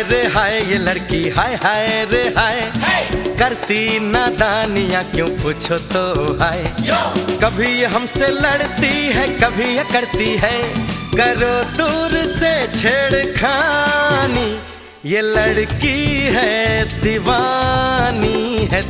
हाय ये लड़की हाय हाय रे हाय, करती नादानियाँ क्यों पूछो तो हाय। कभी ये हमसे लड़ती है कभी ये करती है, करो दूर से छेड़खानी। ये लड़की है दीवानी है